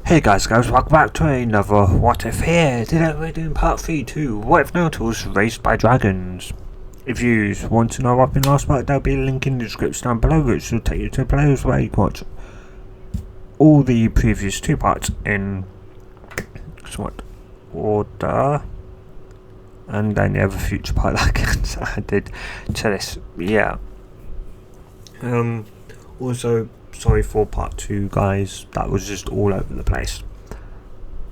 Hey guys, welcome back to another What If here. Today we're doing part 3 to What If Naruto was raised by dragons. If you want to know what happened last part, there'll be a link in the description down below which will take you to a place where you can watch all the previous two parts in somewhat order. And then you have a future part that gets added to this. Yeah. Also, sorry for part 2 guys, that was just all over the place.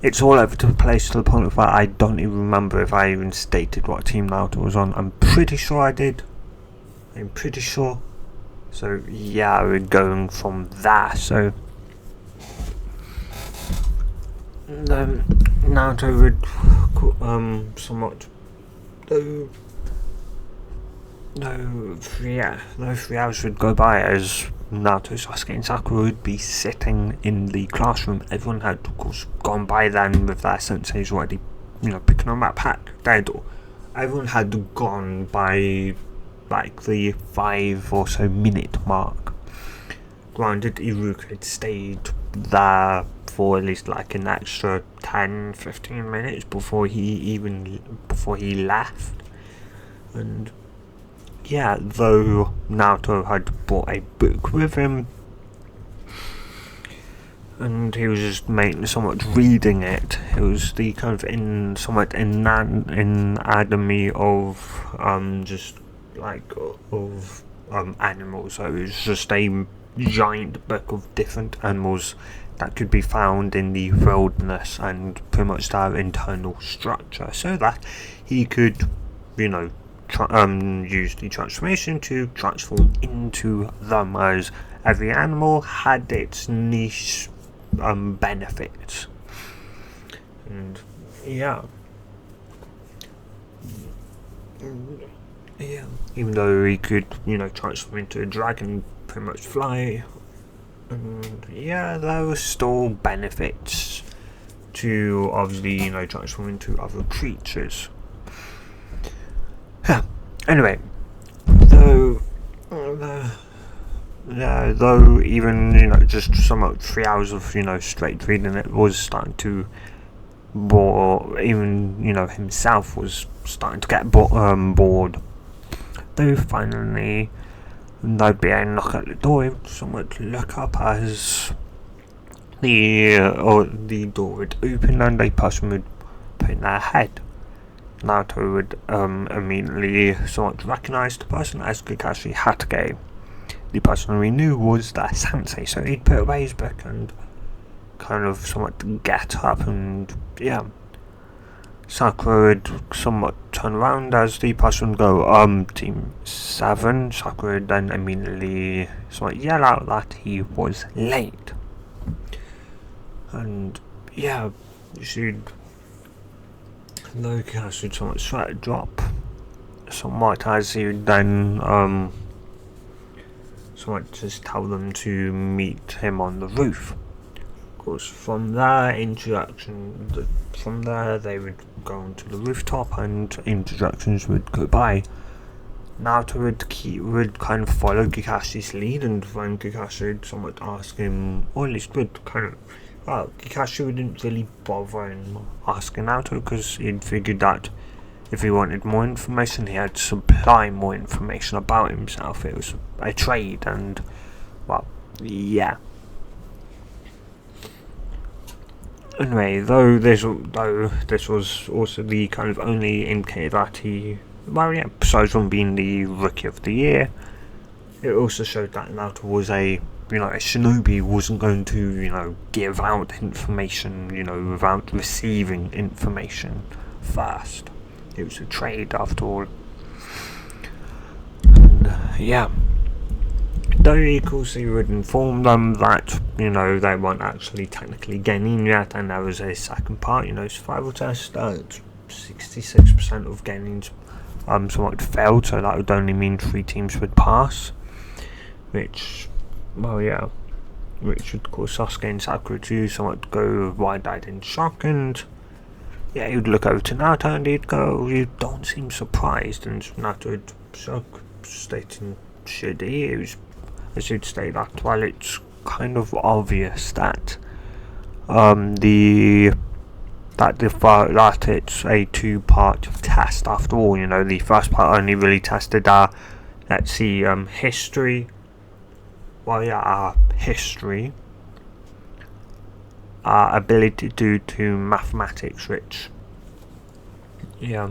It's all over the place to the point of that I don't even remember if I even stated what team Naruto was on. I'm pretty sure I did. I'm pretty sure. So yeah, we're going from that. So Naruto would somewhat no 3 hours would go by as Naruto, Sasuke and Sakura would be sitting in the classroom. Everyone had, of course, gone by then with their senseis already, picking on that pack. Everyone had gone by, like, the 5 or so minute mark. Granted, Iruka had stayed there for at least, like, an extra 10-15 minutes before he left. And yeah, though Naruto had brought a book with him, and he was just somewhat reading it. It was the kind of anatomy of just like of animals. So it was just a giant book of different animals that could be found in the wilderness and pretty much their internal structure, so that he could, use the transformation to transform into them, as every animal had its niche benefits. And yeah, even though he could, transform into a dragon, pretty much fly, and yeah, there were still benefits to obviously, transform into other creatures. Anyway, though even, just somewhat 3 hours of, straight reading it was starting to bore, even, himself was starting to get bored. Though finally, there'd be a knock at the door. He would somewhat look up as the door would open and a person would put in their head. Naruto would immediately somewhat recognise the person as Kakashi Hatake. The person we knew was their sensei, so he'd put away his book and kind of somewhat get up, and yeah, Sakura would somewhat turn around as the person would go, Team 7. Sakura would then immediately somewhat yell out that he was late. And yeah, though Kakashi would somewhat sweat drop somewhat as he would then somewhat just tell them to meet him on the roof. Of course, from their interaction, from there they would go onto the rooftop and introductions would go by. Naruto would kind of follow Kakashi's lead, and when Kakashi would somewhat ask him, or at least would kind of, Kakashi wouldn't really bother in asking Naruto because he'd figured that if he wanted more information, he had to supply more information about himself. It was a trade, and well, yeah. Anyway, though this was also the kind of only indicator that he, besides from being the Rookie of the Year, it also showed that Naruto was a shinobi, wasn't going to, give out information, without receiving information first. It was a trade after all. And, yeah. Though he would inform them that, they weren't actually technically getting yet, and there was a second part, survival test at 66% of Genins somewhat failed, so that would only mean 3 teams would pass. Which would cause Sasuke and Sakura to somewhat go wide-eyed in shock, and yeah, he would look over to Naruto and he'd go, "You don't seem surprised," and Naruto would shrug, stating, "Should he?" As he'd state that, well, it's kind of obvious that the that it's a two-part test after all. The first part only really tested history. Well, yeah, our history, our ability due to mathematics, which, yeah.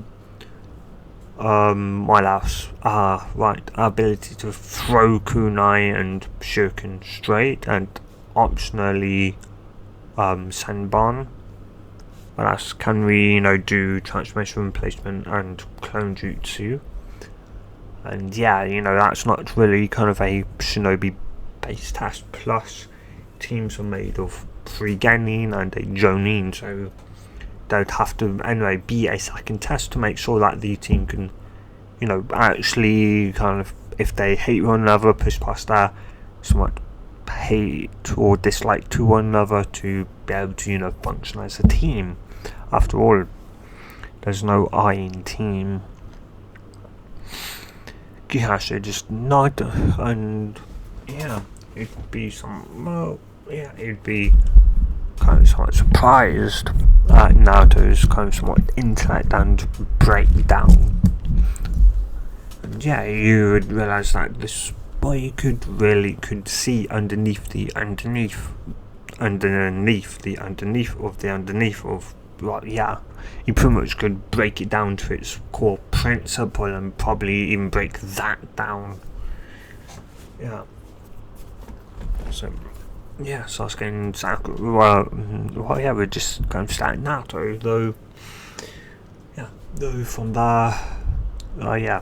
What else? Right, our ability to throw kunai and shuriken straight, and optionally, senbon. What else? Can we, do transformation replacement and clone jutsu? And yeah, that's not really kind of a shinobi base test. Plus, teams are made of 3 genin and a jonin, so there'd have to anyway be a second test to make sure that the team can, actually kind of, if they hate one another, push past their somewhat hate or dislike to one another to be able to, function as a team. After all, there's no I in team. Yeah, so just not, and yeah, it'd be it'd be kind of somewhat surprised at Naruto's kind of somewhat intellect and breakdown. And yeah, you would realise that this boy could see underneath of the underneath of, well, yeah, he pretty much could break it down to its core principle and probably even break that down. Yeah. So, yeah, Sasuke and Sakura, well, yeah, we're just going to start Naruto, though from there, yeah,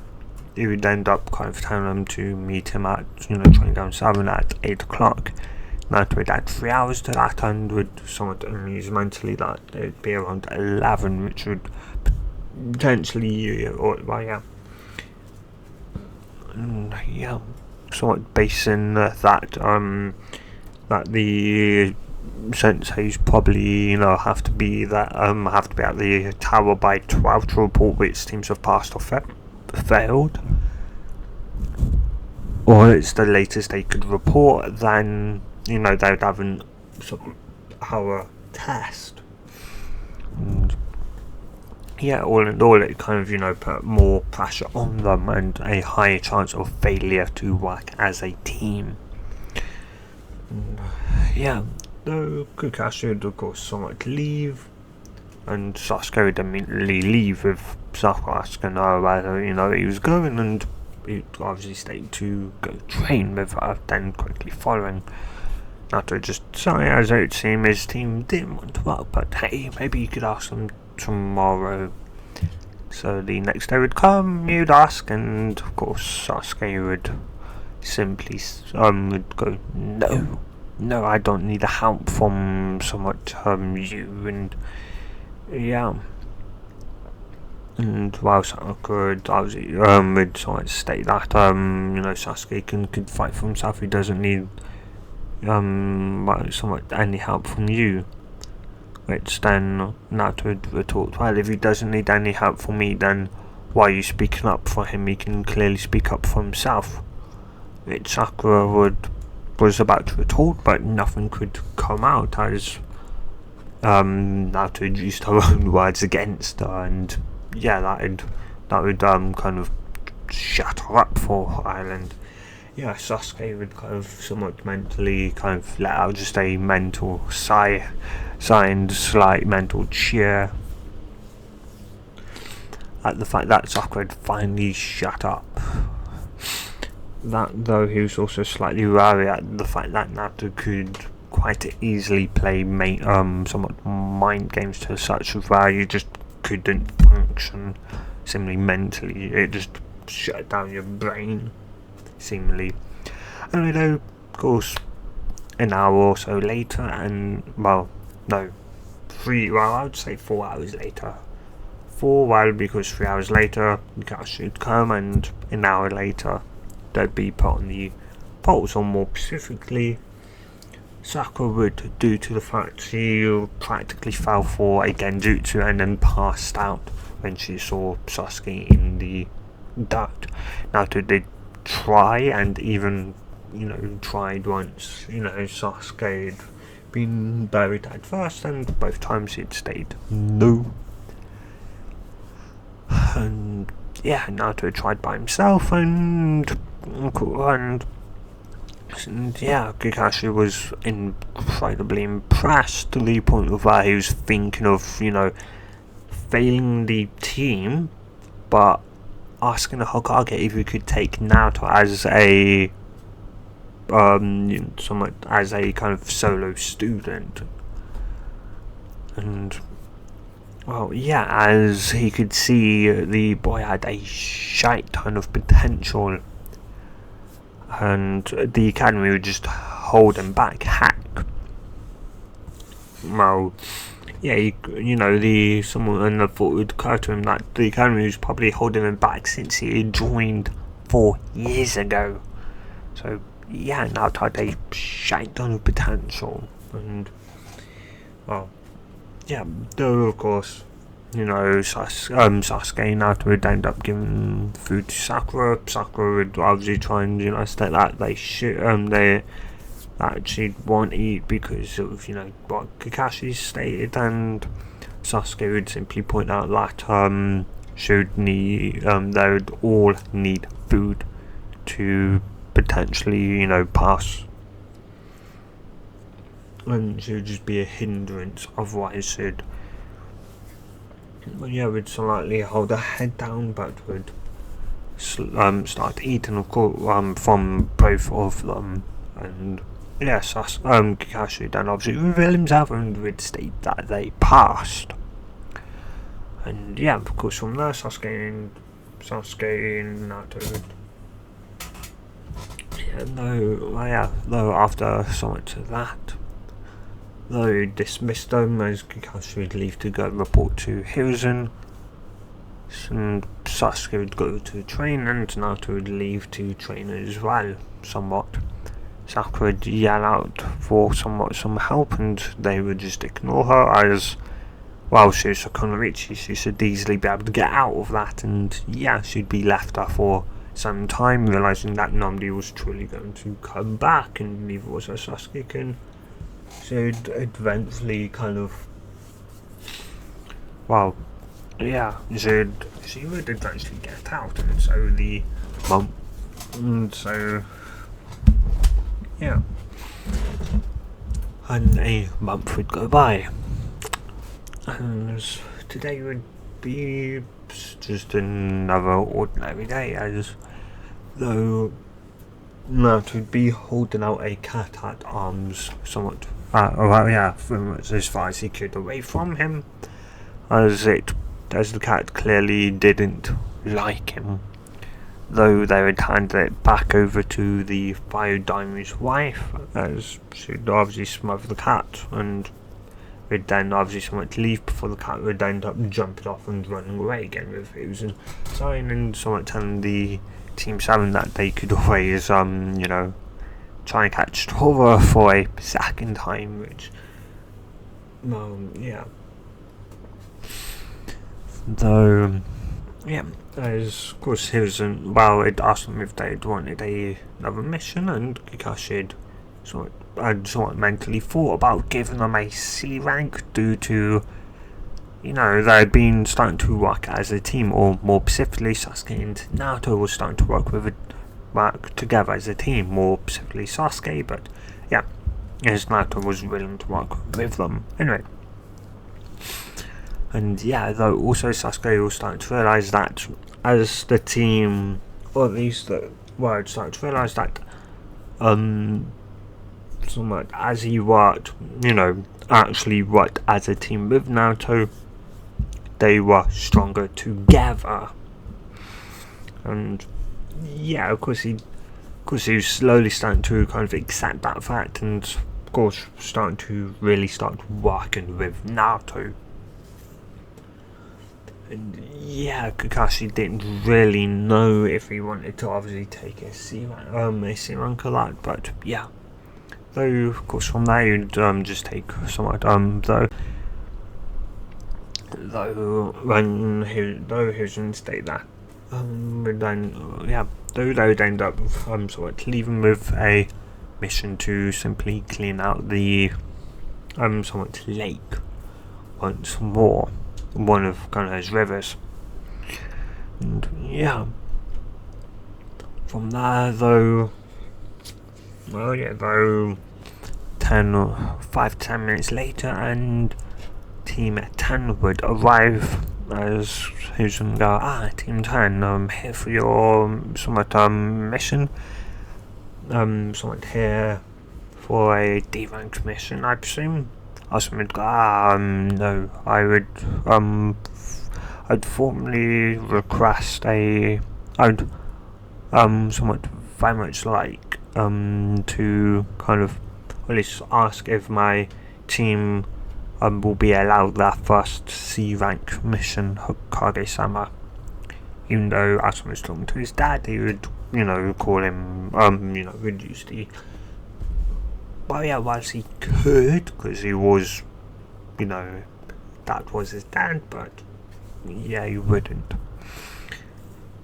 he would end up kind of telling them to meet him at, Training Ground 7 at 8 o'clock. Naruto would add 3 hours to that and would somewhat amuse mentally that it would be around 11, which would potentially, somewhat basing that the senseis probably have to be at the tower by 12 to report which teams have passed or failed, or it's the latest they could report. Then they would have an hour test, and yeah, all in all, it kind of put more pressure on them and a higher chance of failure to work as a team. And, yeah, though Kakashi would of course somewhat leave, and Sasuke would immediately leave with Sakura asking whether he was going, and he obviously stayed to go train with her, then quickly following. Naruto just sorry, as it would seem his team didn't want to work, but hey, maybe you could ask them tomorrow. So the next day would come, you'd ask, and of course Sasuke would simply would go, no, I don't need the help from somewhat you, and yeah. And while Sakura would somewhat state that Sasuke could fight for himself, he doesn't need somewhat any help from you. Which then Naruto would retort, well, if he doesn't need any help from me, then why are you speaking up for him? He can clearly speak up for himself. Which Sakura was about to retort, but nothing could come out as Naruto used her own words against her, and yeah, that would kind of shut her up for a while. And yeah, Sasuke would kind of somewhat mentally kind of let out just a mental sigh and slight mental cheer at the fact that Sakura had finally shut up. That, though, he was also slightly wary at the fact that Naruto could quite easily play somewhat mind games to such where you just couldn't function seemingly mentally. It just shut down your brain, seemingly. And of course, an hour or so later, and I would say 4 hours later. 4, because 3 hours later, Kakashi would come, and an hour later, they'd be put on the poles, or more specifically, Sakura would, due to the fact she practically fell for a genjutsu and then passed out when she saw Sasuke in the dirt. Naruto did try, and even tried once, Sasuke been buried at first, and both times it stayed no. And yeah, Naruto tried by himself, and yeah, Kakashi was incredibly impressed to the point of where he was thinking of, failing the team, but asking the Hokage if he could take Naruto as a somewhat as a kind of solo student. And well, yeah, as he could see, the boy had a shite ton of potential, and the academy would just hold him back. Heck, well, yeah, someone thought it would occur to him that the academy was probably holding him back since he had joined 4 years ago. So yeah, Naruto had a shite ton of potential, and well, yeah, though of course, Sasuke and Naruto would end up giving food to Sakura. Sakura would obviously try and state that they she'd won't eat because of what Kakashi stated, and Sasuke would simply point out that they would all need food to potentially pass, and she would just be a hindrance, otherwise she'd would slightly hold her head down, but would start eating, of course, from both of them. And yes, Kakashi then obviously revealed himself and would state that they passed. And yeah, of course, from there, Sasuke and Naruto. Though after somewhat of that, though dismissed them as Kakashi would leave to go report to Hiruzen, and Sasuke would go to train, and Naruto would leave to train as well, somewhat. Sakura would yell out for some help, and they would just ignore her, as well, she was Konoichi, she should easily be able to get out of that, and yeah, she'd be left there for some time, realising that nobody was truly going to come back, and neither was Sasuke, and she'd eventually kind of, well, yeah, she would eventually get out, and so yeah, and a month would go by, and today would be just another ordinary day, as though Naruto would be holding out a cat at arms, somewhat, as far as he could away from him, as the cat clearly didn't like him, though they would hand it back over to the Fire Daimyo's wife, as she'd obviously smother the cat, and would then obviously somewhat leave before the cat would end up jumping off and running away again, with Hiruzen sign and somewhat telling the Team 7 that they could always, try and catch Tora for a second time, which, yeah. Though, yeah, as of course Hiruzen, it asked them if they'd wanted another mission, and Kakashi had somewhat mentally thought about giving them a C rank due to, they had been starting to work as a team, or more specifically Sasuke and Naruto was starting to work together as a team, more specifically Sasuke, but yeah, as Naruto was willing to work with them. Anyway, and yeah, though also Sasuke was starting to realise that as the team, or at least starting to realise that somewhat as he worked, actually worked as a team with Naruto, they were stronger together. And yeah, of course he was slowly starting to kind of accept that fact, and of course starting to really start working with Naruto. And yeah, Kakashi didn't really know if he wanted to obviously take a C rank or that, but yeah. Though of course from there you'd just take somewhat though he was in state that but then though they would end up somewhat leaving with a mission to simply clean out the somewhat lake once more, one of Konoha's rivers. And yeah, from there though, 5 to 10 minutes later, and Team 10 would arrive as who's gonna go, Team 10, here for your somewhat mission. Somewhat here for a D-ranked mission, I presume. Awesome would go, no, I'd formally request I'd somewhat very much like to kind of at least ask if my team will be allowed their first C-rank mission, Hokage-sama. Even though as I was talking to his dad, he would, call him, reduce the... Well, yeah, whilst he could, because he was, that was his dad, but yeah, he wouldn't.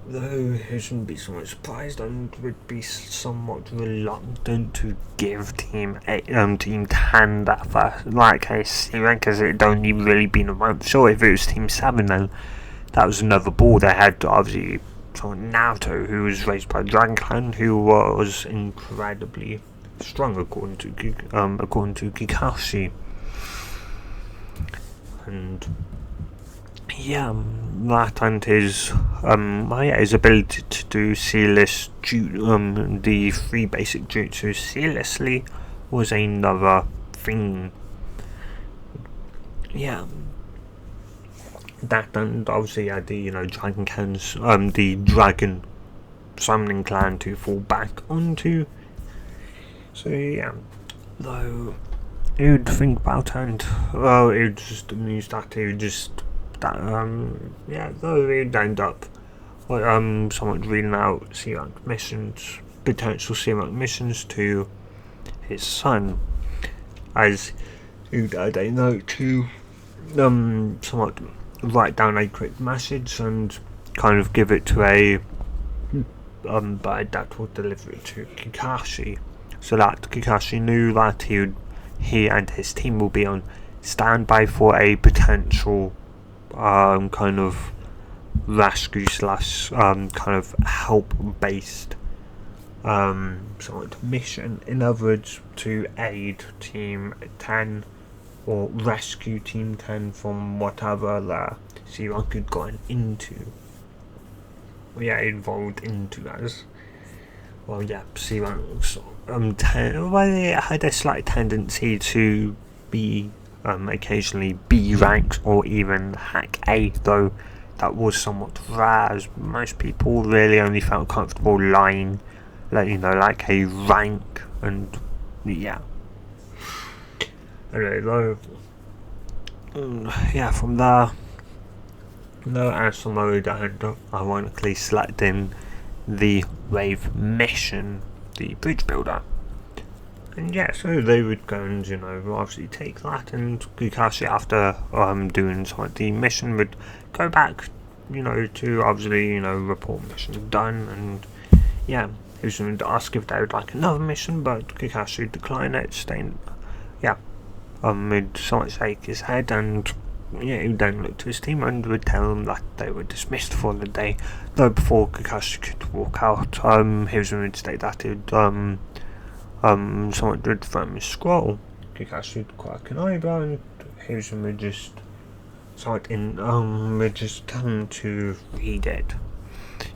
Though he shouldn't be somewhat surprised and would be somewhat reluctant to give Team 10 that first, like a C rank, because it had only really been a month. Sure, if it was Team 7, then that was another ball. They had obviously someone Naruto, who was raised by Dragon Clan, who was incredibly strong according to Kakashi. And yeah, that and his ability to do seerless the 3 basic jutsu seerlessly was another thing. Yeah, that and obviously had the Dragon Clan's the Dragon Summoning Clan to fall back onto. So yeah, though you'd think about and it would just amuse that it would just though he'd end up somewhat reading out C-rank missions, potential C-rank missions to his son, as he'd add a note to somewhat write down a quick message and kind of give it to a but that would deliver it to Kakashi, so that Kakashi knew that he and his team will be on standby for a potential kind of rescue slash kind of help based somewhat mission, in other words, to aid Team 10 or rescue Team 10 from whatever the C-rank had gone into. Involved into as well. Yeah, C-ranks 10. Well, it had a slight tendency to be occasionally B ranks or even hack A, though that was somewhat rare, as most people really only felt comfortable lying, like a rank, and yeah. Anyway, though, from there, as for mode, and ironically selecting the wave mission, the bridge builder. And yeah, so they would go and, obviously take that, and Kakashi, after doing some of the mission, would go back, to obviously, report mission done, and yeah, he was going to ask if they would like another mission, but Kakashi declined it, saying, he'd somewhat shake his head, and yeah, he would then look to his team and would tell them that they were dismissed for the day, though before Kakashi could walk out, he was going to state that he'd, someone did from his scroll. Kakashi would crack an eyebrow, and Hiruzen would just would just tell him to read it.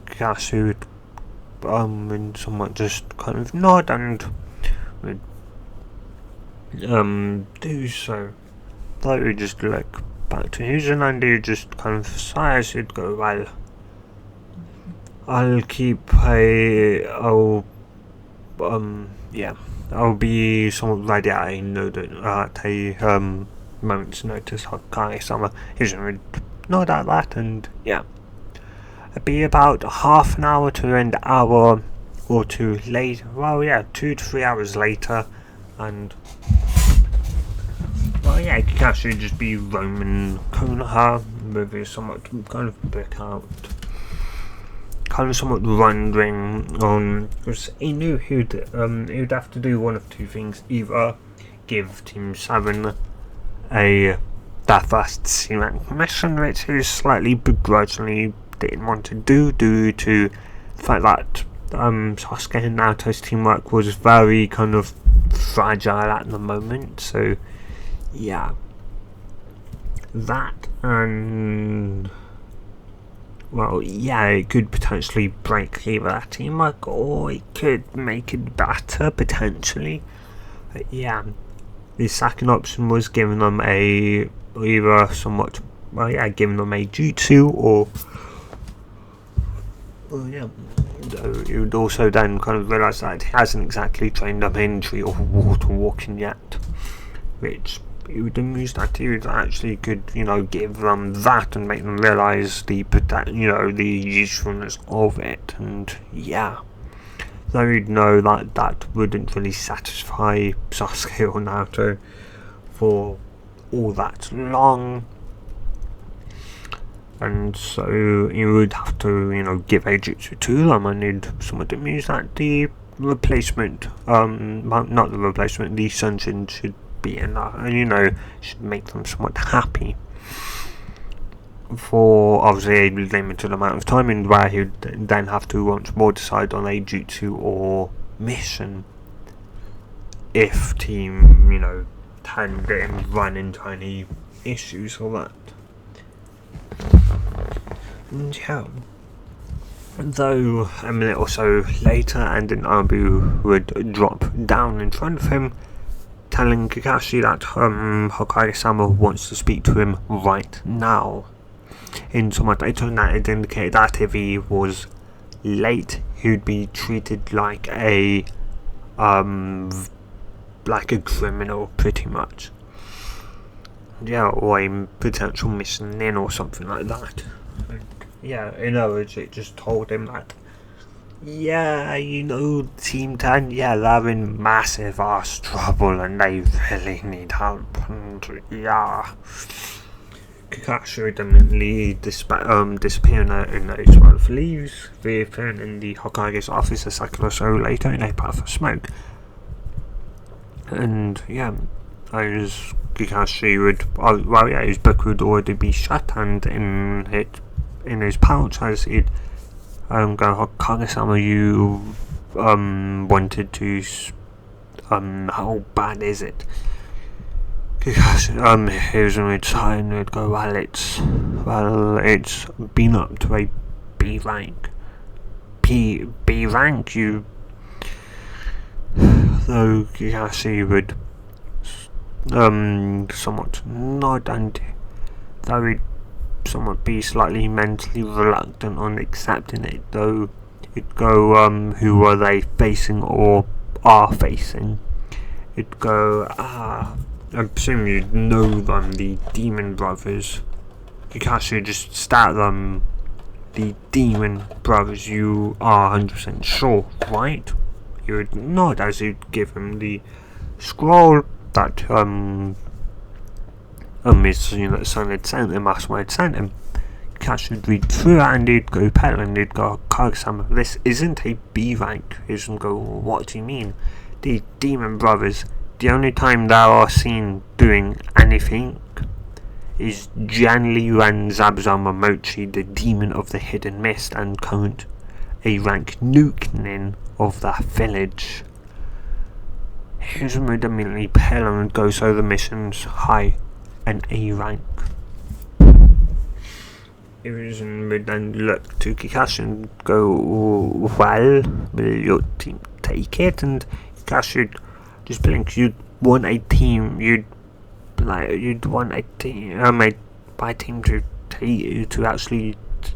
Kakashi would and somewhat just kind of nod and would do so. Though he would just look back to Hiruzen and he would just kind of sigh as he'd go, well, I'll be somewhat ready. I know that at a moment's notice, Hokage-sama. Hiruzen would nod at that, and yeah, it'd be about half an hour to an hour or two later. 2 to 3 hours later, and Kakashi would just be roaming Konoha with his somewhat kind of brick out, kind of somewhat wondering because he knew he'd have to do one of two things: either give Team 7 that first C-rank mission, which he slightly begrudgingly didn't want to do due to the fact that Sasuke and Naruto's teamwork was very kind of fragile at the moment. So yeah, that, and well, yeah, it could potentially break either that teamwork or it could make it better potentially. But yeah, the second option was giving them a either somewhat, well, yeah, giving them a jutsu or well, yeah. You would also then kind of realise that he hasn't exactly trained them in tree or water walking yet, which you would amuse that he would actually could, give them that and make them realise the usefulness of it. And yeah, though you'd know that that wouldn't really satisfy Sasuke or Naruto for all that long. And so you would have to, give a jutsu to them, and you'd somewhat amuse that the replacement, not the replacement, the Sunjin should be enough, and should make them somewhat happy for obviously a limited amount of time, and where he'd then have to once more decide on a jutsu or mission if team, 10 didn't run into any issues or that. And yeah, though a minute or so later, and an Abu would drop down in front of him, telling Kakashi that Hokage-sama wants to speak to him right now. In somewhat later, that it indicated that if he was late, he would be treated like a criminal, pretty much. Yeah, or a potential missing in or something like that. Yeah, in other words, it just told him that, yeah, Team 10, yeah, they're in massive ass trouble and they really need help, and yeah. Kakashi would immediately disappear in a swirl of leaves, reappearing in the Hokage's office a second or so later in a puff of smoke. And yeah, as Kakashi would, his book would already be shut, and in his pouch, as he'd go, Hokage-sama, you wanted to, how bad is it? Kakashi, here's an inside, and he'd go, it's been up to a B rank. B rank, you. Though Kakashi would somewhat nod, and though he'd somewhat be slightly mentally reluctant on accepting it, though it'd go, who are they facing or are facing? It'd go, I presume you'd know them, the Demon Brothers. Kakashi would just start them, the Demon Brothers, you are 100% sure, right? He would nod as he'd give him the scroll that his son had sent him, Asuma had sent him. Kakashi would read through it, and he'd go pale, and he'd go, Kage-sama, this isn't a B rank. He'd go, what do you mean? The Demon Brothers, the only time they are seen doing anything is generally when Zabuza Mochi, the demon of the hidden mist and current A rank nukenin of that village. Here's would immediately pale and go, so the mission's high, an A rank. Hiruzen would then look to Kakashi and go, well, will your team take it? And Kakashi would just blink. You'd want a team, you'd want a team, my team to actually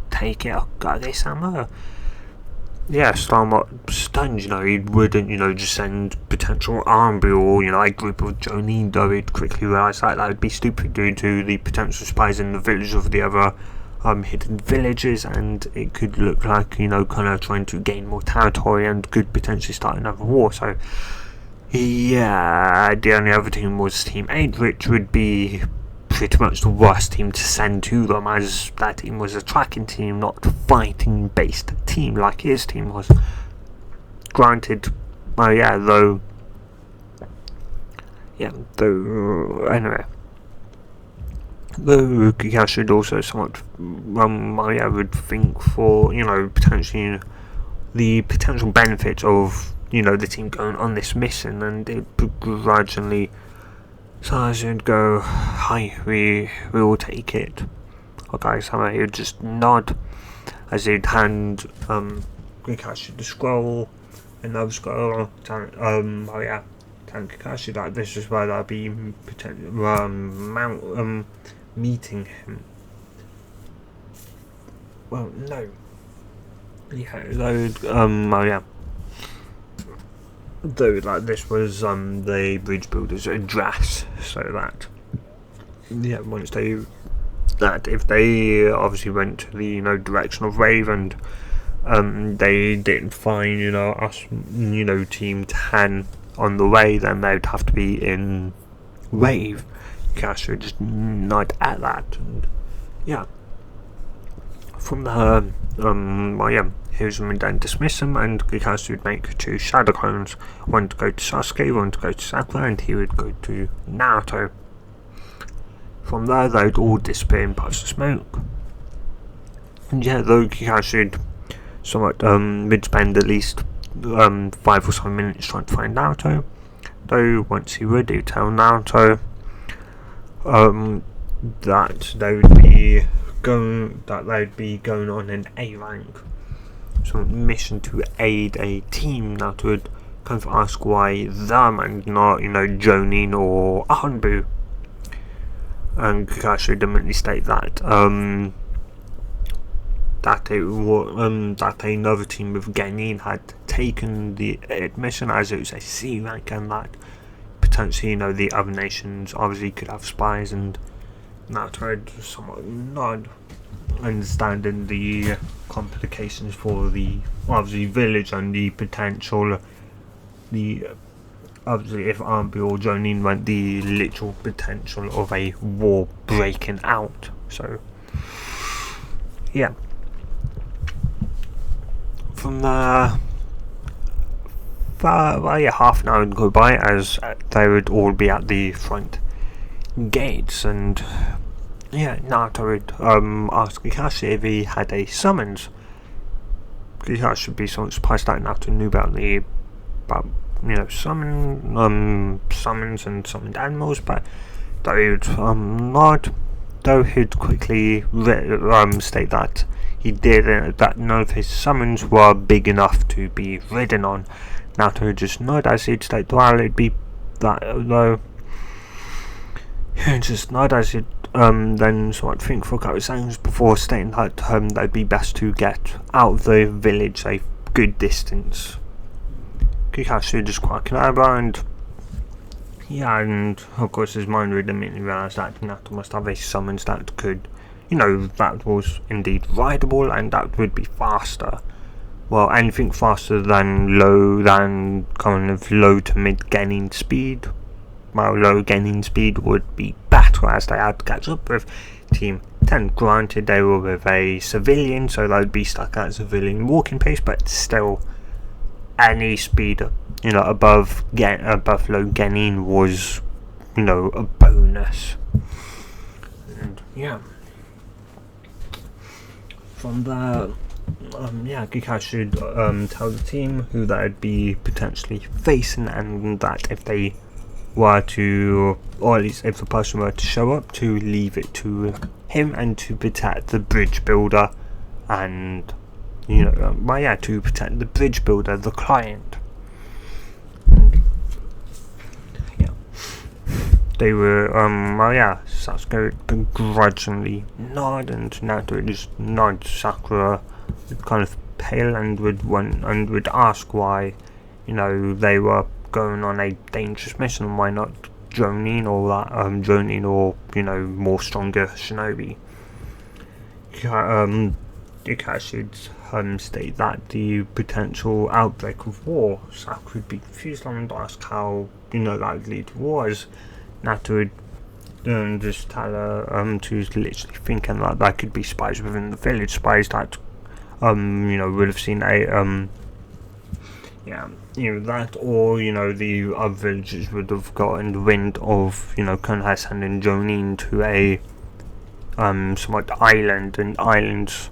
take it, Hokage-sama. Yeah, somewhat stunned, he wouldn't, just send potential army or, a group of Jonin, though he'd quickly realise that would be stupid due to the potential spies in the village of the other hidden villages, and it could look like, kind of trying to gain more territory and could potentially start another war. So, yeah, the only other team was Team 8, which would be pretty much the worst team to send to them, as that team was a tracking team, not fighting based team like his team was. Granted, anyway, Though Kakashi would also somewhat, I would think for, potentially the potential benefits of, the team going on this mission, and it begrudgingly Sarge would go, hi, we will take it. Okay, so he would just nod as he'd hand Kakashi the scroll, another scroll, tell Kakashi that this is where they'll be meeting him. Well, no. Yeah, though this was the bridge builder's address, so that if they obviously went to the direction of Rave, and they didn't find us team 10 on the way, then they'd have to be in Rave. Cash would just nod at that, and from there, Hiruzen would then dismiss him, and Kakashi would make 2 shadow clones, one to go to Sasuke, one to go to Sakura, and he would go to Naruto. From there, they'd all disappear in puffs of smoke. And though Kakashi would somewhat would spend at least 5 or so minutes trying to find Naruto, though once he would, he'd tell Naruto that they'd be going on an A rank, some mission to aid a team. That would kind of ask why them and not Jonin or Hanbu. And Kakashi would immediately state that that another team of Genin had taken the mission as it was a C rank, and that potentially the other nations obviously could have spies, and Naruto had somewhat nod, understanding the complications for the obviously village and the potential, obviously if Hanbu or Jonin went, the literal potential of a war breaking out. So from there, half an hour would go by as they would all be at the front gates, and Naruto would ask Kakashi if he had a summons. Kakashi would be somewhat surprised that Naruto knew about summons and summoned animals, but though he would nod, though he'd quickly state that he did, that none of his summons were big enough to be ridden on. Naruto would just nod as he'd state, well, it'd be that, though he'd just nod as he'd then somewhat think for a couple of seconds before stating that they'd be best to get out of the village a good distance. Kakashi would just quack an eyebrow, and of course his mind would immediately realise that Naruto must have a summons that could, that was indeed rideable, and that would be faster. Well, anything faster than low to mid gaining speed. Well, low gaining speed would be better, as they had to catch up with Team 10. Granted, they were with a civilian, so they'd be stuck at civilian walking pace, but still, any speed above low gaining was a bonus. And from there, Kakashi should tell the team who they'd be potentially facing, and that if they were to, or at least if the person were to show up, to leave it to him and to protect the bridge builder, and to protect the bridge builder, the client. And, they were, Sasuke would begrudgingly nod, and Naruto would just nod. Sakura would kind of pale and would ask why, they were going on a dangerous mission, and why not Jonin or more stronger shinobi. Kakashi should state that the potential outbreak of war, Sakura would be confused and ask how that would lead to wars. Naruto would just tell her to literally thinking that there could be spies within the village, spies that would have seen a that, or the other villagers would have gotten wind of Konoha sending Jonin to a somewhat island, and islands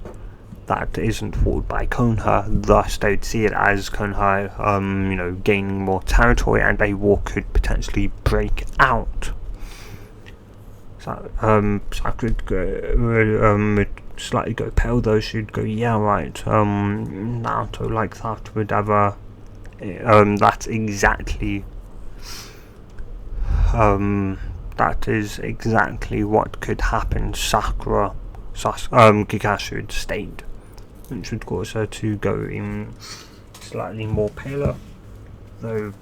that isn't ruled by Konoha, thus they'd see it as Konoha, gaining more territory, and a war could potentially break out. So, Sakura would slightly go pale, though. She'd go, yeah, right, Naruto like that would ever, that's exactly, that is exactly what could happen. Kakashi would state, which would cause her to go in slightly more paler, though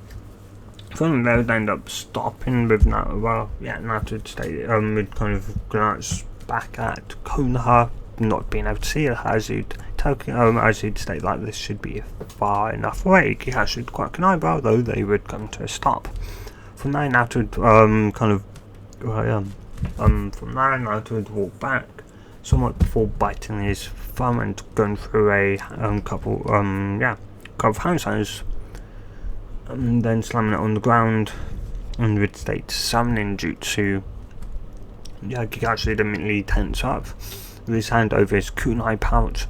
I think they would end up stopping with Naruto. Well, yeah, Naruto would stay, would kind of glance back at Konoha, not being able to see her, as he'd state like this should be far enough away. Kakashi would quack an eyebrow, though they would come to a stop. From there, Naruto would from there, Naruto would walk back, somewhat before biting his thumb and going through a couple of hand signs, and then slamming it on the ground, and would state summoning jutsu. Yeah, Kakashi would immediately tense up, with his hand over his kunai pouch.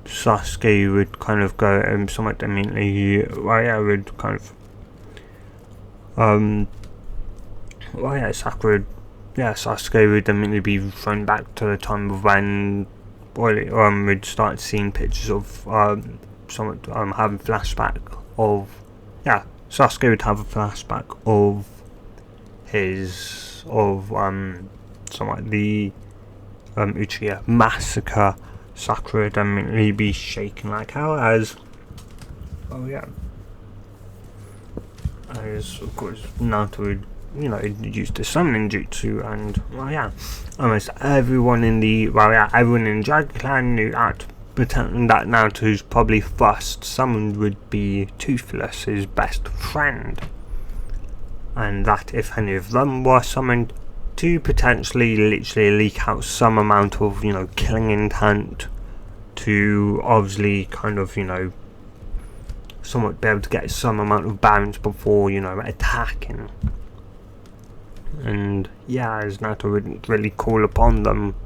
Sasuke would kind of go somewhat immediately, would kind of Sasuke would immediately be thrown back to the time of when we'd start seeing pictures of having flashback of Sasuke would have a flashback of the Uchiha massacre. Sakura would immediately be shaken like hell, as of course Naruto would use the summoning jutsu, and almost everyone in Dragon Clan knew that Naruto's probably first summoned would be Toothless, his best friend, and that if any of them were summoned, to potentially literally leak out some amount of killing intent, to obviously somewhat be able to get some amount of balance before attacking. And as Naruto wouldn't really call upon them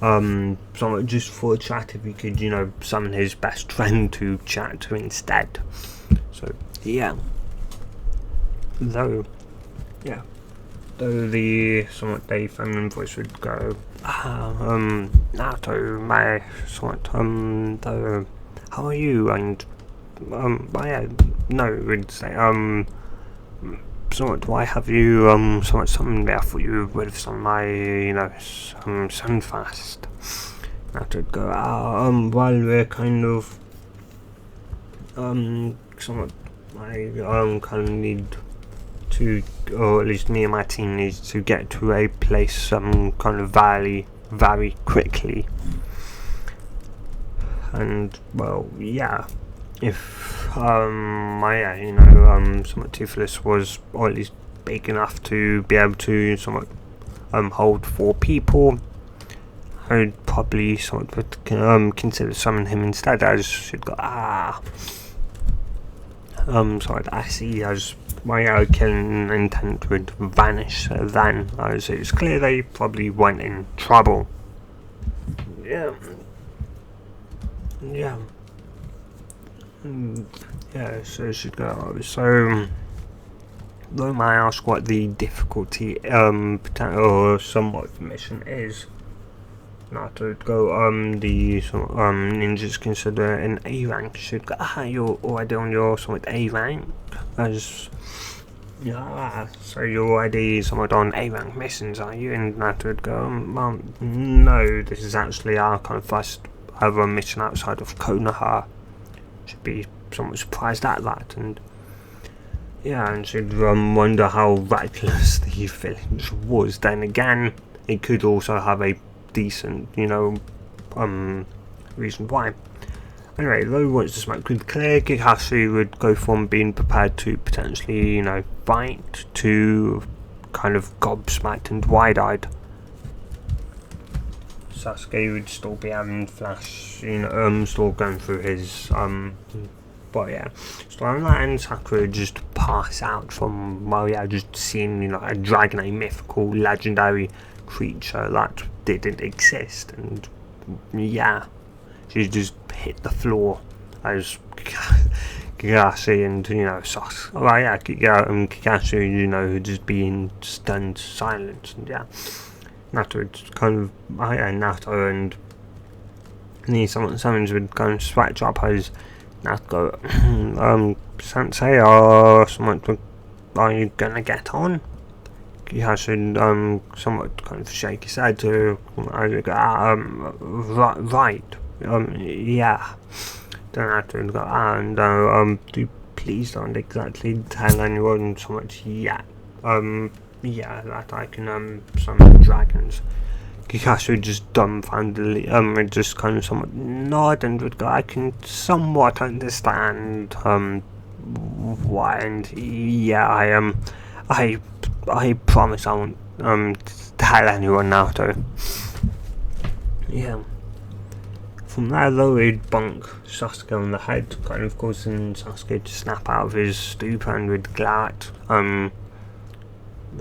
somewhat just for chat, if he could summon his best friend to chat to instead. So though the somewhat the feminine voice would go, Naruto, though, how are you? And we'd say, somewhat, why have you somewhat summoned me? I thought you were with some of my Sunfast. Naruto would go, while we're kind of somewhat, I kind of need to, or at least me and my team needs to get to a place kind of valley very quickly. And if somewhat Toothless was, or at least big enough to be able to somewhat hold 4 people, I would probably somewhat consider summoning him instead, as she'd go, I see, as my killing intent would vanish then, as it's clear they probably weren't in trouble. So she'd go, so though may I ask what the difficulty or somewhat of the mission is? Naruto would go, the ninjas consider an A rank. Should go, you're already on your somewhat A rank, as so you're already somewhat on A rank missions, are you? And Naruto would go, no, this is actually our kind of first ever mission outside of Konoha. Should be somewhat surprised at that, and she'd wonder how reckless the village was. Then again, it could also have a decent, reason why. Anyway, though once the smoke would clear, Kakashi would go from being prepared to potentially, fight, to kind of gobsmacked and wide-eyed. Sasuke would still be having flash, still going through his But yeah, Starlight and Sakura just pass out from, well, yeah, just seeing, you know, a dragon, a mythical, legendary creature that didn't exist, and yeah, she just hit the floor as Kakashi and, you know, well, yeah, Kakashi, you know, just being stunned silence, and yeah, Naruto kind of, oh yeah, Naruto and someone's would kind of switch up as Naruto go, Sensei, or someone, are you gonna get on? Kakashi somewhat kind of shake his head to, right, yeah. Then Naruto go, please don't exactly tell anyone so much yet. Yeah, that I can summon dragons. Kakashi just dumbfoundedly just kind of somewhat nod and would go, I can somewhat understand why, and yeah, I promise I won't tell anyone now though. Yeah. From there though, he'd bonk Sasuke on the head, kind of causing Sasuke to snap out of his stupor and would glad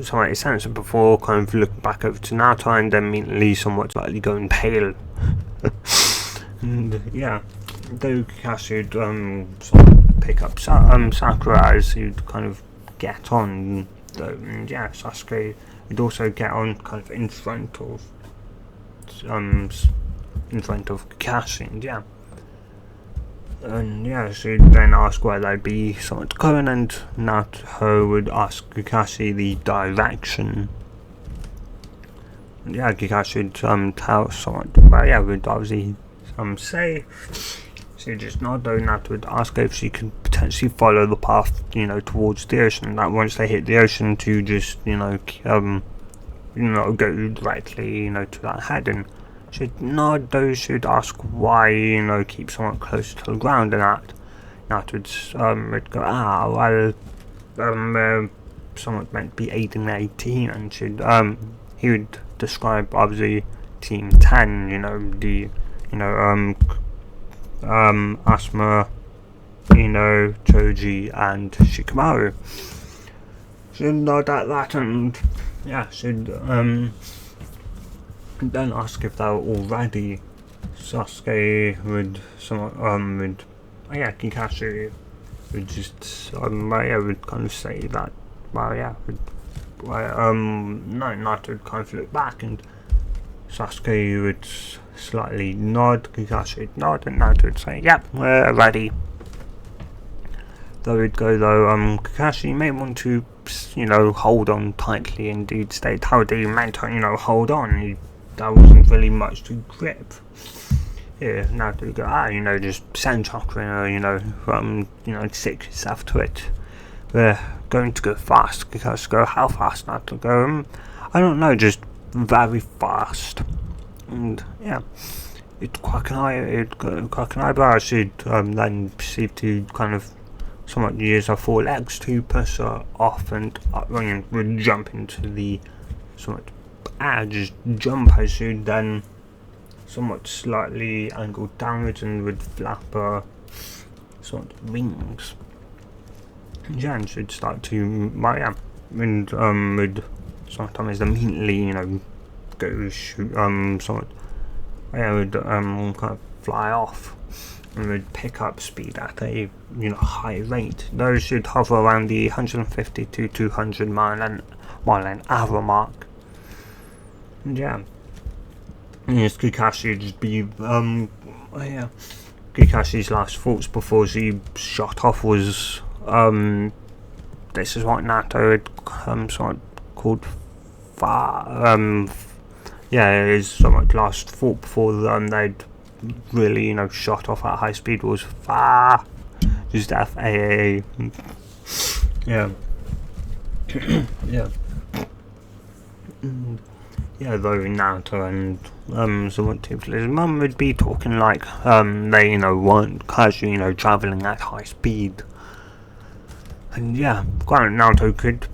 somewhat sense before kind of looking back over to Naruto and then immediately somewhat slightly going pale. And yeah, though Kakashi would sort of pick up Sakura as he'd kind of get on, and yeah, Sasuke would also get on kind of in front of Kakashi, and yeah. And yeah, she'd then ask where they'd be somewhat going, and Naruto would ask Kakashi the direction. And yeah, Kakashi would tell somewhat, well, yeah, would obviously say. She'd just nod, though Naruto would ask her if she could potentially follow the path, you know, towards the ocean. That once they hit the ocean, to just, you know, go directly, you know, to that head. And she'd nod, though she'd ask why, you know, keep somewhat closer to the ground, and that would go, well, somewhat meant to be aiding their team, and he would describe, obviously, Team 10, you know, Asuma, Ino, Choji, and Shikamaru. She'd nod at that, and yeah, she'd then ask if they were all ready. Sasuke would Kakashi would just would kind of say that, Naruto would kind of look back, and Sasuke would slightly nod, Kakashi would nod, and Naruto would say, yep, we're ready. Though it'd go, Kakashi may want to, you know, hold on tightly, and dude state how they meant to, you know, hold on. There wasn't really much to grip. Yeah, Naruto would go, you know, just send chakra, you know, stick yourself to it. We're going to go fast. Kakashi go, how fast? Naruto go, I don't know, just very fast. And yeah, it'd quack an eyebrow. She'd then proceed to kind of somewhat use her forelegs to push her off and would jump into the somewhat just jump as she'd then somewhat slightly angled downwards and would flap her somewhat wings. And she'd start to and would sometimes immediately, you know, go shoot somewhat would kind of fly off and would pick up speed at a, you know, high rate. Those should hover around the 150 to 200 mile an hour mark. And yeah, yes, Kakashi would just be Kakashi's last thoughts before she shot off was this is what Naruto had sort of called his somewhat last thought before they'd really, you know, shot off at high speed was far, just FAA. Yeah. Yeah. Yeah, though Naruto and somewhat typically his mum would be talking like they, you know, weren't casually, you know, travelling at high speed. And yeah, granted Naruto could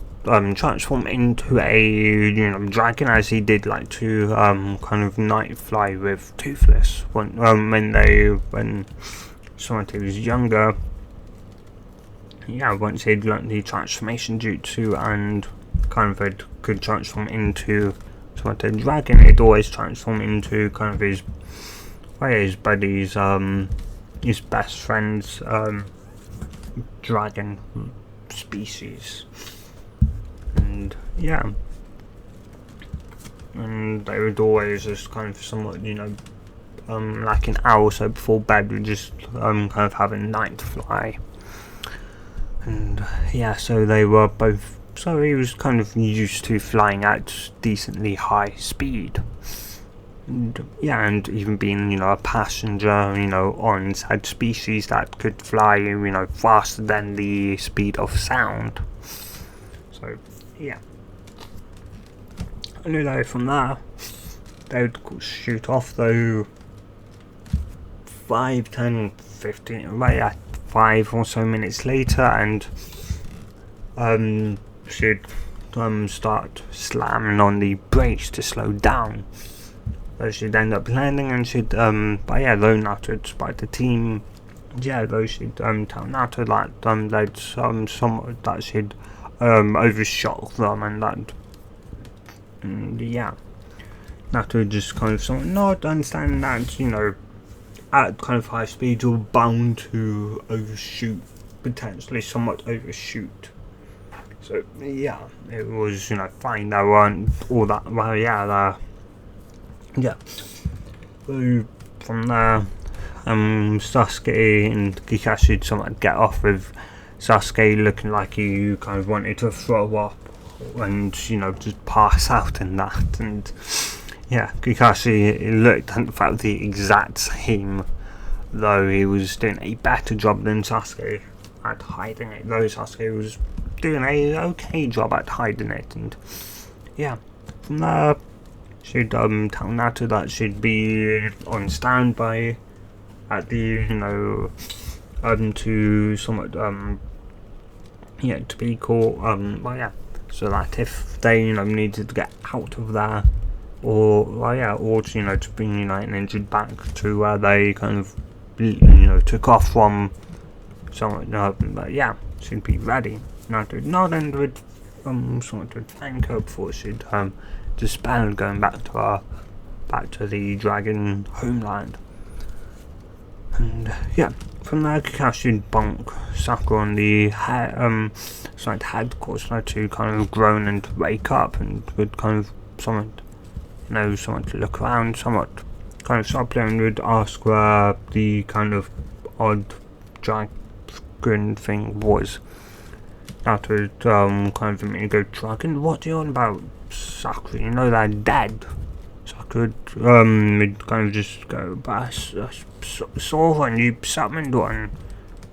transform into a, you know, dragon, as he did like to kind of night fly with Toothless when someone was younger. yeah, once he'd learnt the transformation jutsu and kind of could transform into somewhat a dragon, he'd always transform into kind of his buddy's, his best friend's, dragon species. And yeah, and they would always just kind of somewhat, like an hour or so before bed, would just kind of have a night fly. And yeah, so they were both, so he was kind of used to flying at decently high speed. And yeah, and even being, a passenger, on said species that could fly, faster than the speed of sound. So yeah. And though from there, they would shoot off though 5, 10, 15, right at 5 or so minutes later, and should start slamming on the brakes to slow down. So she'd end up landing, and she'd but yeah, though Naruto, despite the team, though she'd tell Naruto that they'd somewhat that she'd overshot them, and that, and yeah, Naruto just kind of somewhat not understanding that, at kind of high speed you're bound to overshoot, potentially somewhat overshoot. So yeah, it was, fine, they weren't all that, well, yeah. So from there, Sasuke and Kakashi somewhat get off with Sasuke looking like he kind of wanted to throw up and, just pass out in that. And yeah, Kakashi looked and felt the exact same, though he was doing a better job than Sasuke at hiding it, though Sasuke was doing a okay job at hiding it. And yeah, from there, she'd tell Naruto that she'd be on standby at the, to somewhat, to be caught, so that if they, needed to get out of there, or, to bring, an injured back to where they kind of, took off from, somewhat, but yeah, she'd be ready. Naruto nod and would, somewhat would thank her before she'd, dispel, going back to the dragon homeland. And yeah, from there Kakashi would bonk Sakura on the head, cause her to kind of groan and wake up, and would kind of someone to look around, somewhat kind of softly, and would ask where the kind of odd dragon thing was. That would kind of immediately go, dragon, what are you on about, Sakura? They're dead. Sakura would kind of just go, but saw one, you summoned one,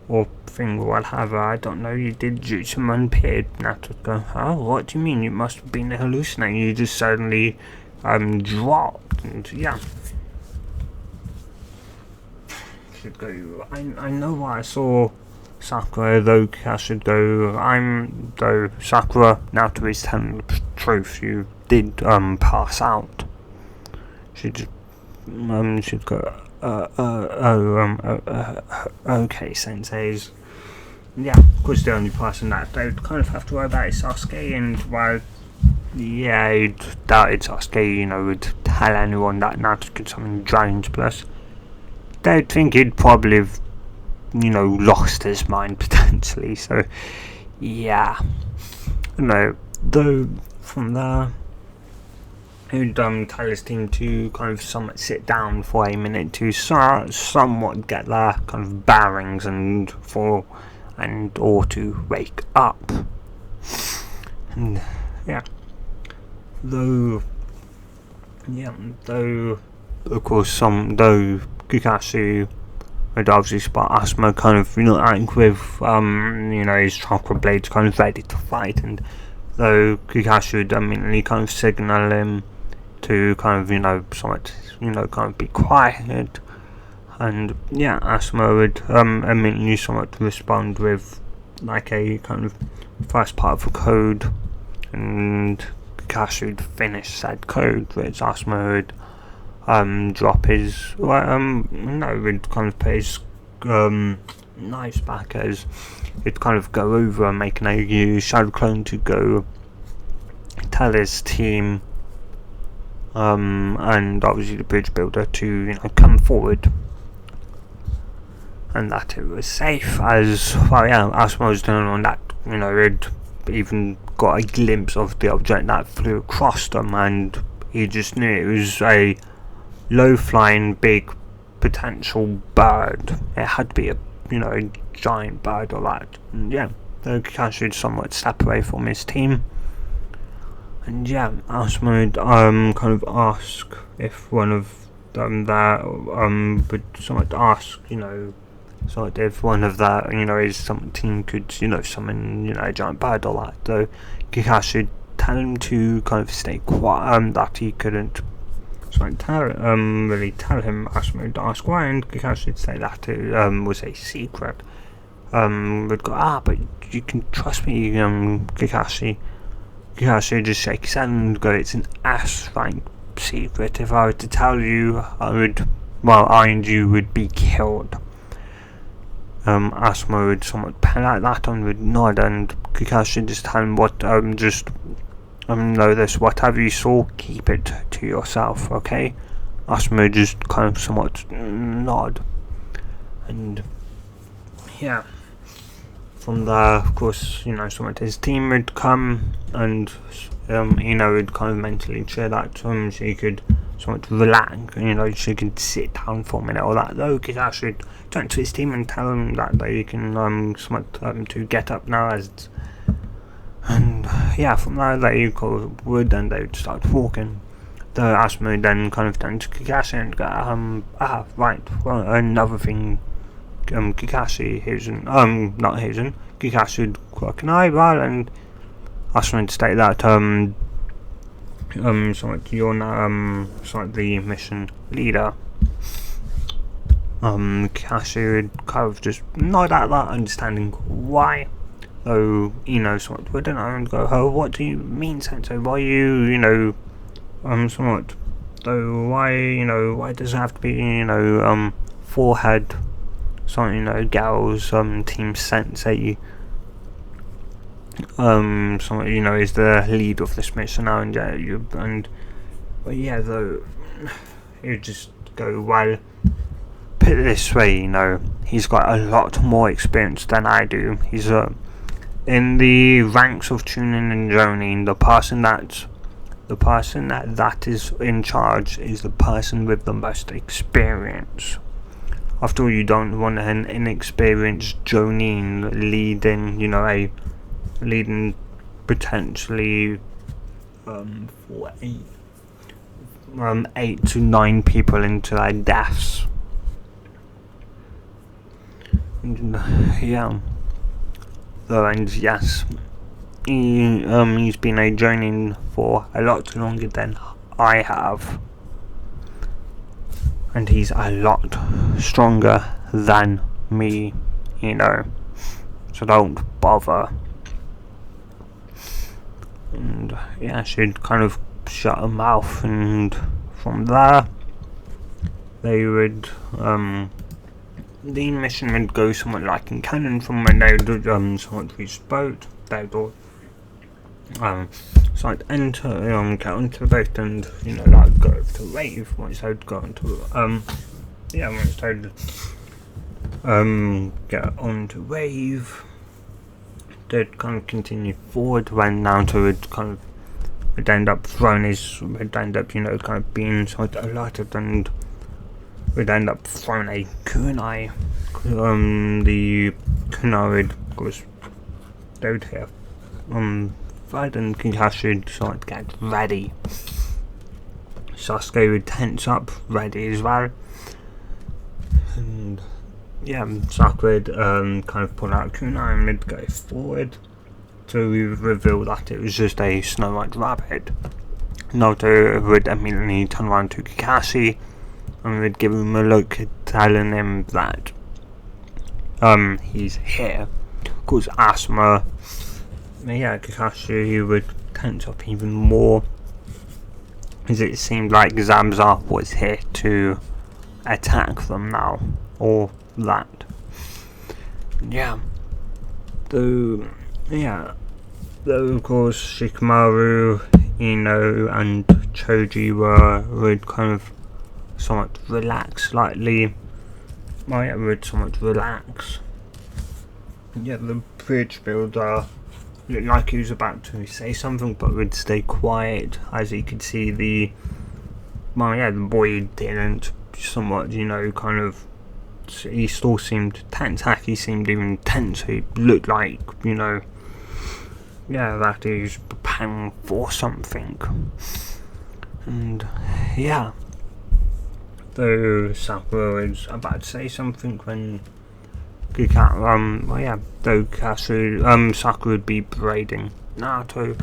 or thing, or whatever, I don't know, you did jutsu and appeared. Naruto would go, huh, what do you mean, you must have been hallucinating, you just suddenly dropped. And yeah, should go, I know what I saw, Sakura, though Kakashi should go, though Sakura, Naruto is telling the truth, you did pass out. Should go, okay, senseis. Yeah, of course the only person that they would kind of have to worry about is Sasuke, and while he doubted Sasuke, would tell anyone that Naruto could summon dragons, plus they'd think he'd probably have, lost his mind potentially. So yeah, though from there he'd tell his team to kind of somewhat sit down for a minute to somewhat get their kind of bearings or to wake up. And yeah, though of course though Kakashi would obviously spot Asuma kind of like with his chakra blades kind of ready to fight, and though Kakashi would immediately kind of signal him to kind of somewhat kind of be quiet, and yeah, Asuma would immediately somewhat respond with like a kind of first part of a code, and Kakashi would finish said code, which Asuma would drop his would kind of put his knives back as he'd kind of go over and making a shadow clone to go tell his team, and obviously the bridge builder to come forward, and that it was safe. As well, yeah, Asuma was the only one that had even got a glimpse of the object that flew across them, and he just knew it was a low-flying, big potential bird. It had to be a giant bird or that. And yeah, so Kakashi would somewhat step away from his team. And yeah, Asuma would kind of ask if one of them there would somewhat ask, so if one of that, his some team could, summon, a giant bird or that. So Kakashi would tell him to kind of stay quiet, that he couldn't really tell him. Asuma would ask why, and Kakashi would say that it was a secret. Would go, but you can trust me, Kakashi. Kakashi would just shake his head and go, it's an ass-rank secret. If I were to tell you, I and you would be killed. Asuma would somewhat pen like that and would nod, and Kakashi would just tell him know this, whatever you saw, keep it to yourself, okay? Asuma would just kind of somewhat nod. And yeah, from there, of course, somewhat his team would come, and would kind of mentally cheer that she could somewhat relax, she could sit down for a minute or that, though Kakashi would turn to his team and tell them that they can somewhat to get up now, and yeah, from there they would and they would start walking. The Asuma would then kind of turn to Kakashi and go, right, well, another thing, Kakashi would quirk an eyebrow, and Asuma would state that you're now the mission leader. Kakashi would kind of just nod at that, understanding why. So somewhat wouldn't, and go, oh, what do you mean, Sensei? Why you somewhat, so why does it have to be forehead, Gal's team Sensei somewhat is the lead of this mission now, and though you just go, well, put it this way, he's got a lot more experience than I do. He's in the ranks of Chunin and Jonin, the person that is in charge is the person with the most experience. After all, you don't want an inexperienced Jonin leading potentially for 8 to 9 people into their deaths. And, yeah. So, and yes, he's been a Jonin for a lot longer than I have, and he's a lot stronger than me, so don't bother. And yeah, she'd kind of shut her mouth, and from there they would the mission would go somewhat like in canon. From when they would somewhat reach the boat, they would enter, get onto the boat, and go over to the wave. Once they would go onto once they would get onto wave, they'd kind of continue forward. When Naruto would end up kind of being somewhat alerted, and would end up throwing a kunai. The kunai would, of course, they would hear fight, and Kakashi would sort of get ready. Sasuke would tense up, ready as well. And yeah, Sakura would kind of pull out a kunai and would go forward to reveal that it was just a Snow White rabbit. Naruto would immediately turn around to Kakashi and would give him a look, telling him that he's here. Of course, Asuma, Kakashi would tense up even more, as it seemed like Zamza was here to attack them now, or that. Yeah. Though, yeah, though of course Shikamaru, Ino, and Choji would kind of somewhat relax slightly. Maya would somewhat relax. Yeah, the bridge builder looked like he was about to say something, but would stay quiet, as he could see the boy didn't. Somewhat, kind of. He still seemed tense. Heck, he seemed even tense. He looked like, that he was preparing for something. And yeah, though Sakura was about to say something when Sakura would be berating Naruto.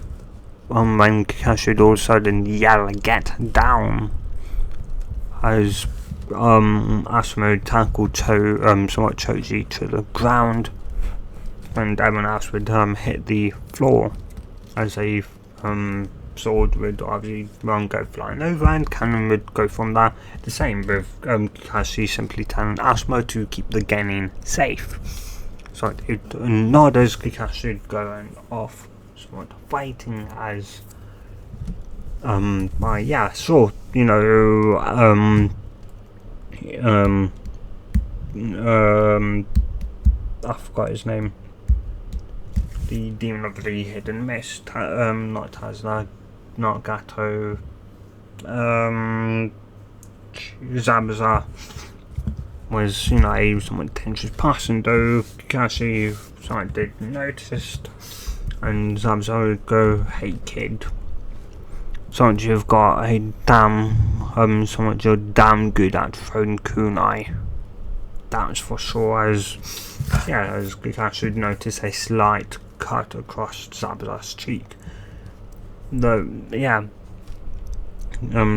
When Kakashi would all of a sudden yell, "Get down!" As Asuma would tackle Choji to the ground, and everyone else would hit the floor as a sword would obviously go flying over, and cannon would go from there. The same with Kakashi simply telling Asuma to keep the genin safe. So it not as Kakashi going off, somewhat fighting as I forgot his name. The demon of the hidden mist, not Tazna, not Gato, Zabuza was, a somewhat dangerous person, though Kakashi somewhat did notice, and Zabuza would go, "Hey kid, somewhat you've got a somewhat you're damn good at throwing kunai." That's for sure, as Kakashi would notice a slight cut across Zabuza's cheek. Though,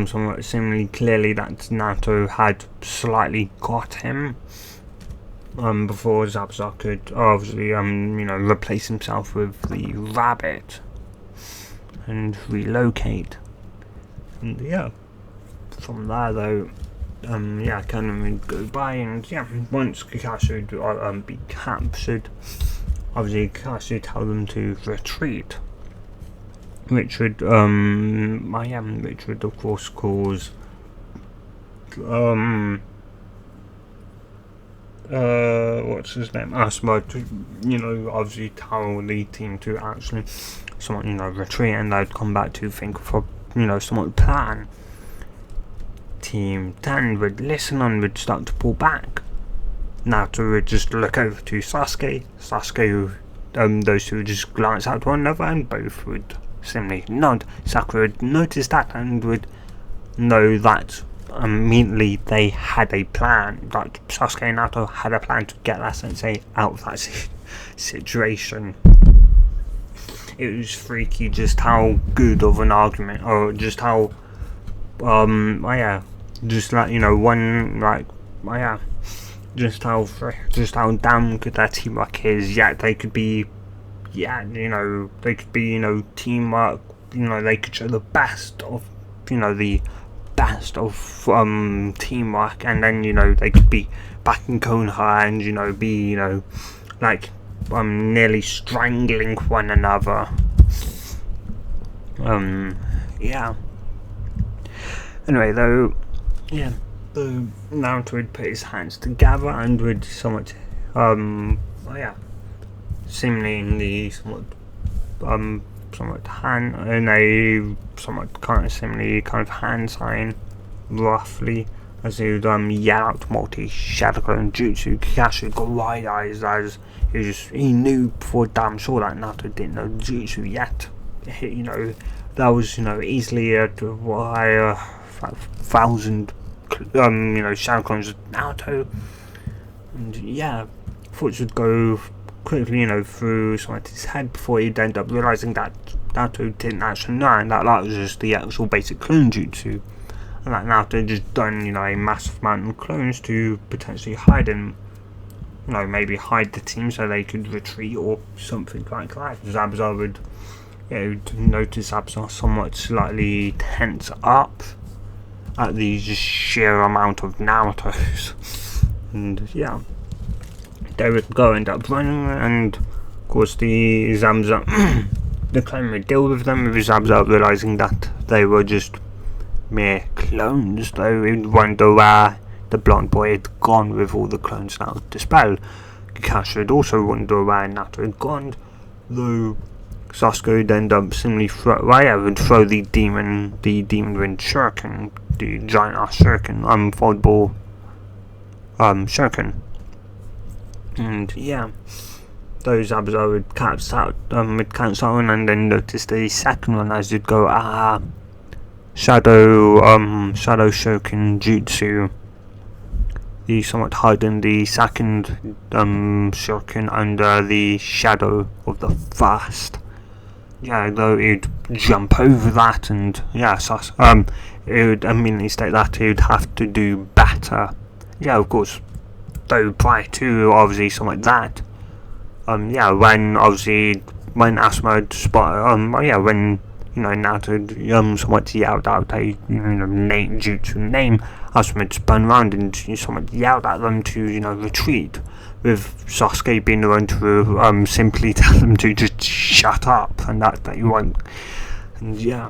somewhat seemingly clearly that Naruto had slightly got him before Zabuza could obviously replace himself with the rabbit and relocate. And from there though, Kanon would go by, and once Kakashi would be captured, obviously Kakashi would tell them to retreat, which would of course cause what's his name, Asuma to obviously tell the team to actually somewhat retreat, and they'd come back to think of a somewhat plan. Team 10 would listen and would start to pull back. Naruto would just look over to Sasuke. Those two would just glance at one another, and both would simply nod. Sakura would notice that and would know that immediately they had a plan. Like Sasuke and Naruto had a plan to get that sensei out of that situation. It was freaky just how good of an argument, or just how just how damn good their teamwork is. They could be teamwork. They could show the best of teamwork, and then they could be back in Konoha and be nearly strangling one another. Anyway, though, the Naruto would put his hands together and would somewhat, seemingly in the somewhat hand, in a somewhat kind of hand sign, roughly, as he would yell out multi-Shadow Jutsu. Kakashi got wide eyes as he knew for damn sure that Naruto didn't know Jutsu yet. That was easily a 1,000 Shadow Clones of Naruto, and thoughts would go quickly through his head before he'd end up realizing that Naruto didn't actually know, and that was just the actual basic clone jutsu, and that Naruto had just done a massive amount of clones to potentially hide him, maybe hide the team so they could retreat or something like that. Zabuza would notice Zabuza somewhat slightly tense up at the just sheer amount of Narutos, and they would go end up running, and of course, the Zamza, the clone would deal with them, with Zamza realising that they were just mere clones, though he'd wonder where the blonde boy had gone with all the clones now dispelled. Kakashi would also wonder where Naruto had gone, though Sasuke would end up simply would throw the demon wind shuriken, the giant ass shuriken, foldable shuriken. And yeah, those Zabuza would cancel one and then notice the second one as you'd go, Shadow Shuriken Jutsu. The somewhat hiding the second shuriken under the shadow of the first. Yeah, though he'd jump over that, and yeah, it would immediately state that he'd have to do better. Yeah, of course. Though prior to obviously something like that, when Asuma had spotted, when Naruto somewhat yelled out a name jutsu name, Asuma had spun around and somewhat yelled at them to retreat, with Sasuke being the one to simply tell them to just shut up and that you won't. And yeah,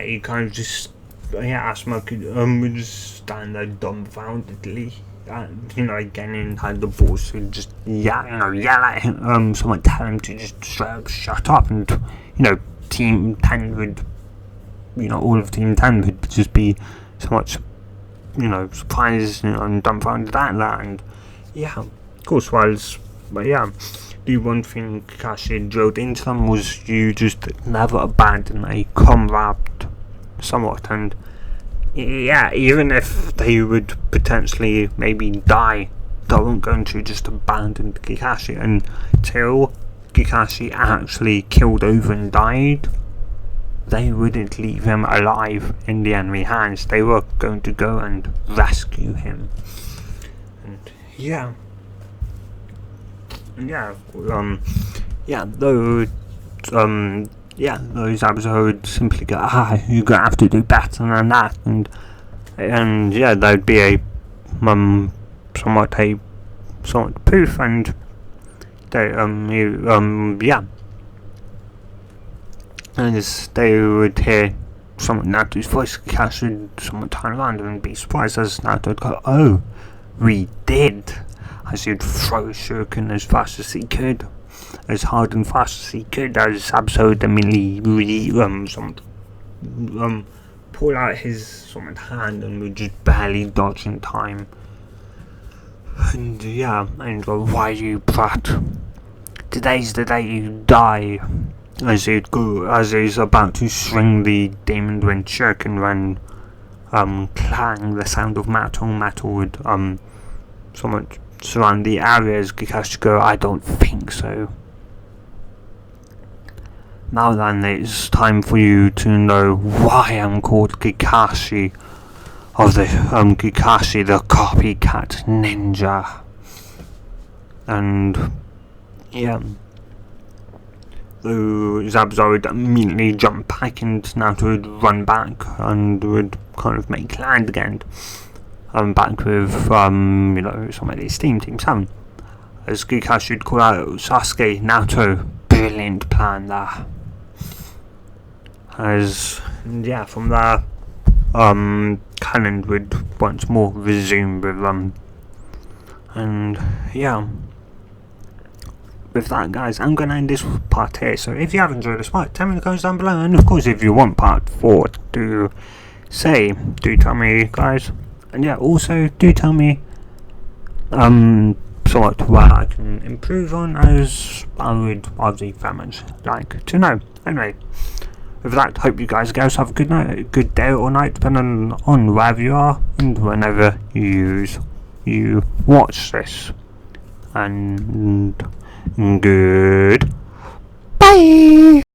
he kind of just Asuma could would just stand there dumbfoundedly. Again, had the balls to just yell at him, someone tell him to just straight up shut up, and Team 10 would, all of Team 10 would just be somewhat, surprised and dumbfounded at that, and yeah, of course, the one thing Kakashi drilled into them was you just never abandon a comrade, somewhat, and yeah, even if they would potentially maybe die, they weren't going to just abandon Kakashi until Kakashi actually killed over and died. They wouldn't leave him alive in the enemy hands. They were going to go and rescue him. And those episodes simply go, you're gonna have to do better than that, and there'd be a somewhat proof, and they as they would hear someone Naruto's voice, Kakashi would somewhat turn around and be surprised as Naruto would go, "Oh, we did," as he'd throw shuriken as fast as he could. As hard and fast as he could, as episode immediately pull out his hand and would just barely dodge in time. And and go, "Why you brat? Today's the day you die." As he's about to swing the demon wind shuriken when clang, the sound of metal would somewhat surround the area as Kakashi go, "I don't think so." Now then, it's time for you to know why I'm called Kakashi of the Kakashi the copycat ninja. And Zabuza would immediately jump back, and Naruto would run back and would kind of make land again. Back with some of the Steam Team 7. As Kakashi would call out, "Sasuke, Naruto, brilliant plan there." From there, canon would once more resume with them. And with that, guys, I'm going to end this part here. So if you have enjoyed this part, tell me in the comments down below, and of course if you want part 4 do tell me, guys. And also do tell me somewhat where I can improve on, as I would obviously very much like to know. Anyway, with that, hope you guys have a good night, good day or night, depending on wherever you are and whenever you watch this. And good bye.